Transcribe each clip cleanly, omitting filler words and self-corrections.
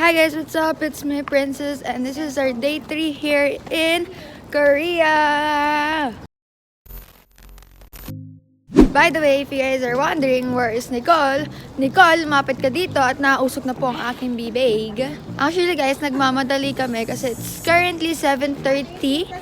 Hi guys, what's up? It's me, Princess, and this is our day 3 here in Korea. By the way, if you guys are wondering where is Nicole, lumapit ka dito at nausok na po ang aking bibig. Actually guys, nagmamadali kami kasi it's currently 7:30.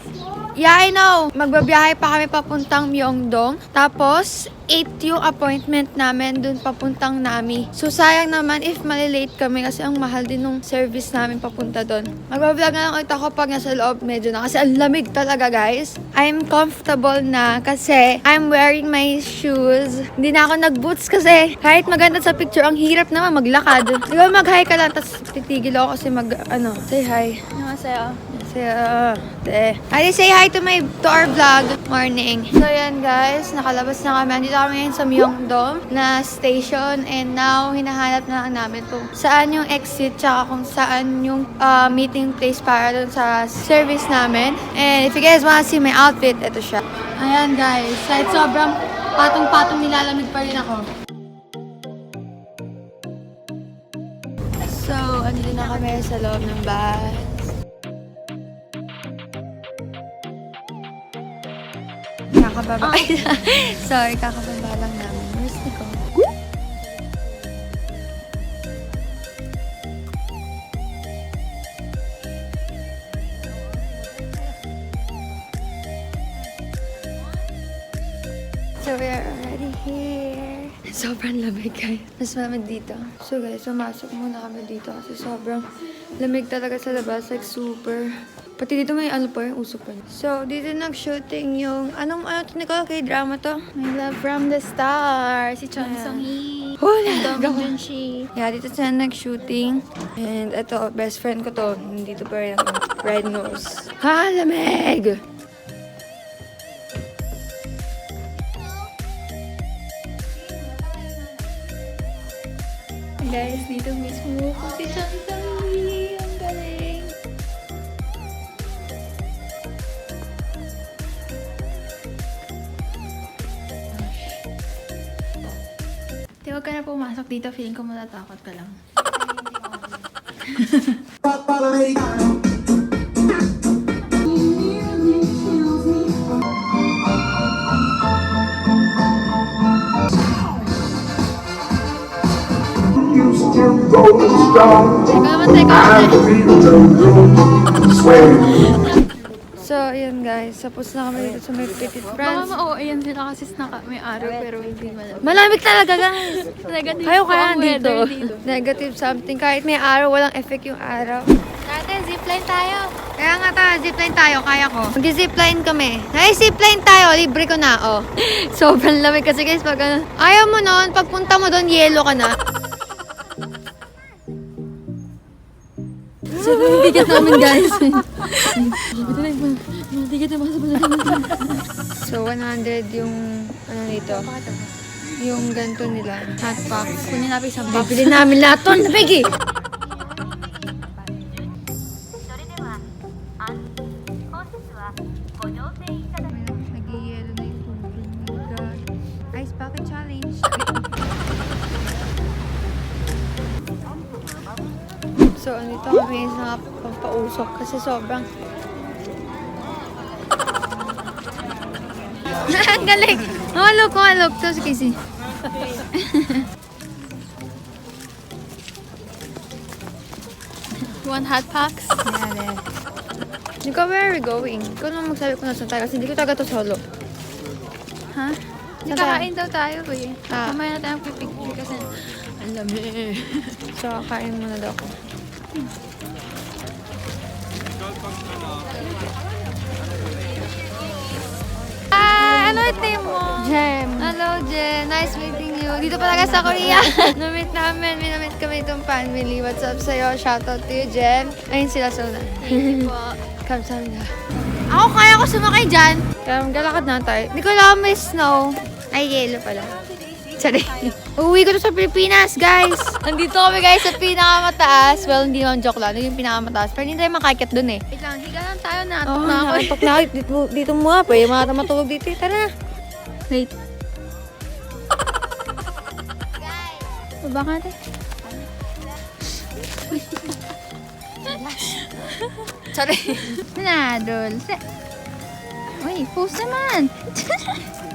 Yeah, I know. Magbabiyahe pa kami papuntang Myeongdong. Tapos, 8 yung appointment namin dun papuntang Nami. So, sayang naman if malilate kami kasi ang mahal din nung service namin papunta dun. Magbablog na lang ulit ako pag nasa loob medyo na kasi ang lamig talaga guys. I'm comfortable na kasi I'm wearing my shoes. Hindi na ako nag-boots kasi kahit maganda sa picture, ang hirap naman maglakad. Di ba mag-hi ka lang tapos titigil ako kasi say hi. Annyeonghaseyo. Say hi to our vlog. Morning. So yan guys, nakalabas na kami. Andito kami ngayon sa Myeongdong na station and now hinahanap na lang namin kung saan yung exit tsaka kung saan yung meeting place para dun sa service namin. And if you guys wanna see my outfit, ito siya. Ayan guys, kahit sobrang patong-patong nilalamig pa rin ako. So, andito na kami sa loob ng bahay. Kakababa. Sorry, kakababa lang namin. Where's Nicole? So, we are already here. Sobrang lamig guys. Mas malamig dito. So guys, pumasok muna kami dito kasi sobrang lamig talaga sa labas. Like super. Pati dito may ano pa yung usok pa. So, dito nag-shooting yung... Anong Nicole? K-drama to? My Love from the Stars. Si Chon Sung-hee. Hula! Dong Junshi. Yeah, dito sila nag-shooting. And ito, best friend ko to. Dito pa rin ang red nose. Ha, lamig! Guys, dito mismo ko si Chon Sung-hee. Ang galing. Huwag ka na pumasok dito. Feeling ko matatakot ka lang. So, ayan guys. Tapos na kami dito sa may Petit Baka France. ma-OA sila kasi may araw pero hindi malamig. Malamig talaga guys! Negative Kayo po kaya ang dito. weather dito. Negative something. Kahit may araw, walang effect yung araw. Dati, zipline tayo. Kaya nga zipline tayo. Kaya ko. Mag-zipline kami. Zipline tayo. Libre ko na, oh. Sobrang lamig kasi guys. Pag ayaw mo nun, pagpunta mo doon, yelo ka na. Sobrang bigat namin guys. So, 100 yung, ano nito, yung ganito nila, hot box. Kunin natin isang box. Bibili namin lahat to, nabigi! Nag-i-yelo na yung tubig. Ice bucket challenge. So, andito kami sa pampausok kasi sobrang... Ang galing! Malok! To, sige, si. One hot box. Yan eh. Ikaw, where are we going? Ikaw naman magsabi kung nasan tayo kasi hindi ko talaga to solo. Ha? Saan Kakain daw tayo eh. Ah. Mamaya na tayo pipicture kasi ang lamig. So, kain muna daw ako. Ano yung name mo? Jem. Hello, Jem. Nice meeting you. Dito pala sa Korea. Namit namin. Minamit kami itong family. What's up sa'yo? Shoutout to you, Jem. Ayun sila sa una. Thank you po. Kamsahamnida. Ako kaya ko sumakay dyan. Galakad na tayo. Hindi ko alam may snow. Ay, yellow pala. Sorry. Uuwi ko to sa Pilipinas, guys. Nandito kami, guys, sa pinakamataas. Well, hindi naman joke lang. Yung pinakamataas. Pero hindi tayo makakit dun eh. Wait lang, higa lang tayo na. Oo, na ako. nakatok na ako. Dito mo nga. Pwede mga matulog dito. Tara na. Wait. Baba ka natin. Sorry. Na, Dulce. Uy, post naman.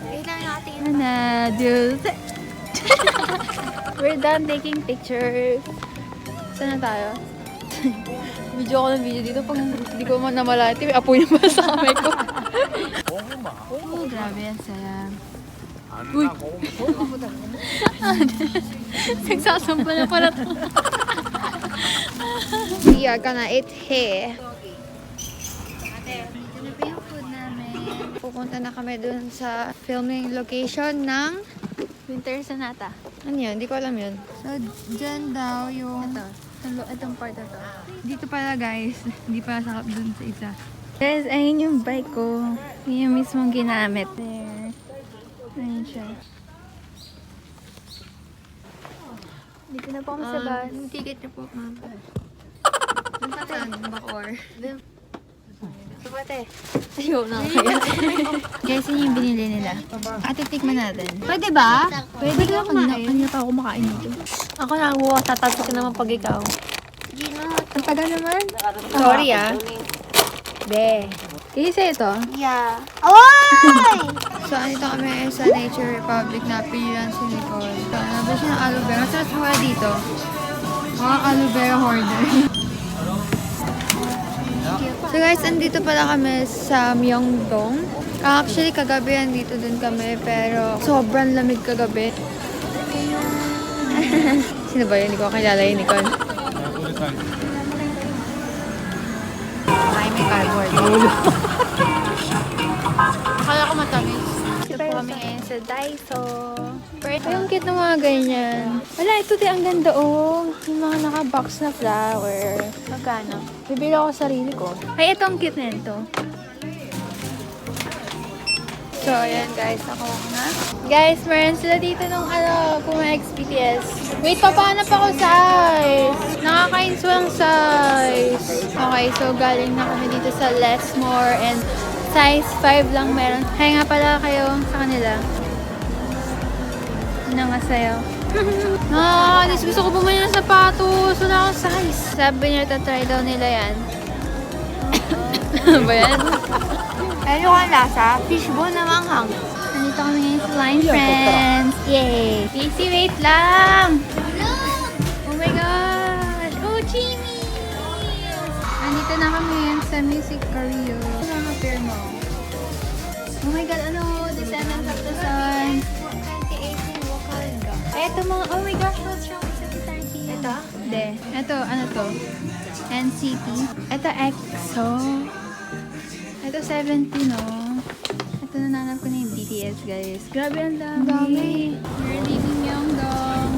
Kailangan natin. Na, Dulce. We're done taking pictures. Saan na tayo? Video ko ng video dito. Pag hindi ko man namalati, may apoy na ba sa kamay ko? Oh, grabe yan, saya. Uy! Nagsasampa na pala to. We are gonna eat here. Dito na ba yung food namin? Pupunta na kami dun sa filming location ng... Winter Sonata. Ano yun? Hindi ko alam yun. So, dyan daw yung... Itong part na to. Dito pala guys. Hindi pala sakap dun sa isa. Guys, ayun yung bike ko. Yun yung mismong ginamit. There. Ayun siya. Dito na po kami sa bus. Yung ticket na po, ma'am. Doon pa saan? Bacor. Supate. Ayaw na kaya. Guys, yun yung binili nila. At titikman natin. Pwede ba? Pwede ka kumain. Kanina pa ako kumakain dito. Ako na ang buwak. Tatanto ka naman pag ikaw. Ang tagal naman. Sorry Be. Isa ito. Yeah. Away! So, andito kami sa Nature Republic na pilihan si Nicole. So, nabili siya ng aloe vera. Masarap wala dito. Mga aloe vera hoarder. So guys, andito pala kami sa Myeongdong. Actually, kagabi andito din kami, pero sobrang lamig kagabi. Sino ba yun? Hindi ko kilala yun, Nicole. Ay, may cardboard. Akala ko matamis. Ito po kami ngayon sa Daiso. Yung cute ng mga ganyan. Wala, ito din ang ganda oh. Yung mga naka-box na flower. Magkano? Bibili ako sarili ko. Ay, ito ang cute na ito. So, ayan guys, ako na. Guys, meron sila dito nung Puma X BTS. Wait, papahanap ako size. Nakakains walang size. Okay, so galing na kami dito sa Less More and size 5 lang meron. Kaya nga pala kayo sa kanila. Ano nga sa'yo? Nakakainis. Gusto ko bumili ng sapatos. Wala akong size. Sabi niya, tatry daw nila yan. Ano ba yan? Ano ka lasa? Fishbone na manghang. Nandito kami ngayon sa Line Friends. Yay! Casey, wait lang! Oh my God! Oh, Jimmy! Nandito na kami ngayon sa Music Career. Ano ang pair mo? Oh my God, ano? Descendants of the Sun. 2018 Wakanda. Eto mga, oh my gosh, what's wrong with the guitar here? Ito? Hindi. Ito, ano to? NCT. Ito, EXO. Ito, 17, no? Ito, nananap ko na yung BTS, guys. Grabe, ang dami. Ang dami. We're leaving Myeongdong.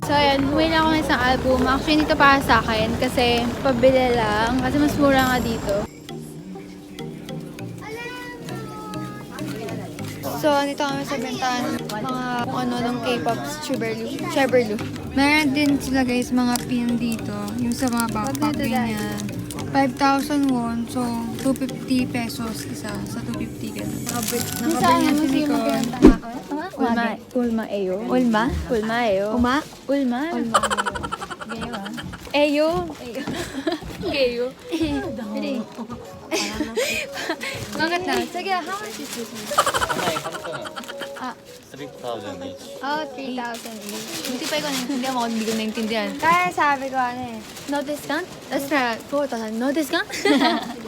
So, ayan, bumili na ako ng isang album. Actually, dito para sa akin kasi pabili lang. Kasi mas mura nga dito. So, andito kami sa bentahan mga kung ano ng K-pop Cheberlu. Meron din sila guys mga pin dito. Yung sa mga backpack Magkano, ganyan. 5,000 won. So, 250 pesos isa. Sa 250 ganun. Nakabili niya si Nicole. Ulma. Ulma Eyo. Ulma? Ulma Eyo. Uma? Ulma. Ulma. Eyo. Geyo. Bili. Bakit na? Sige, how much is this? Ah, 3,000 each. oh, 3,000 each. Hindi pa ikaw naintindihan mo, hindi ko naintindihan. Kaya sabi ko ano eh, no discount? That's right, 4,000, no discount?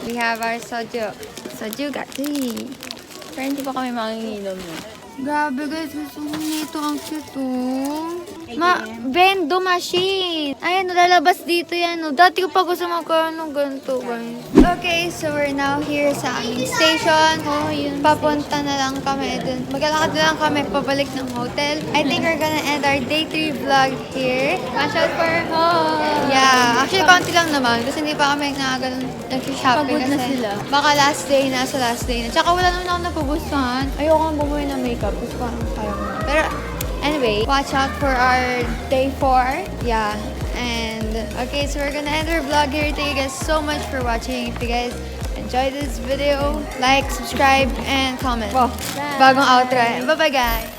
We have our soju. Soju got 3. Pero hindi pa kami manginginom niya. Grabe guys, gusto ko nito ang cute oh. Bendo machine. Ayan, lalabas dito yan. Oh. Dati ko pa gusto magkaroon ng ganito guys. Okay, so we're now here sa aming station. Oh, yun. Papunta na lang kami dun. Maglalakad na lang kami pabalik ng hotel. I think we're gonna end our day 3 vlog here. Watch out for home. Yeah, actually konti lang naman kasi hindi pa kami nag-shopping Pagod na kasi sila. baka last day na sa last day na. Tsaka wala naman ako napugustuhan. Ayoko nga bumuli ng makeup. Gusto ko kaya mo. Pero anyway, watch out for our day 4. Yeah. And okay, so we're gonna end our vlog here. Thank you guys so much for watching. If you guys enjoyed this video, like, subscribe, and comment. Wow, bagong outro. Bye-bye guys!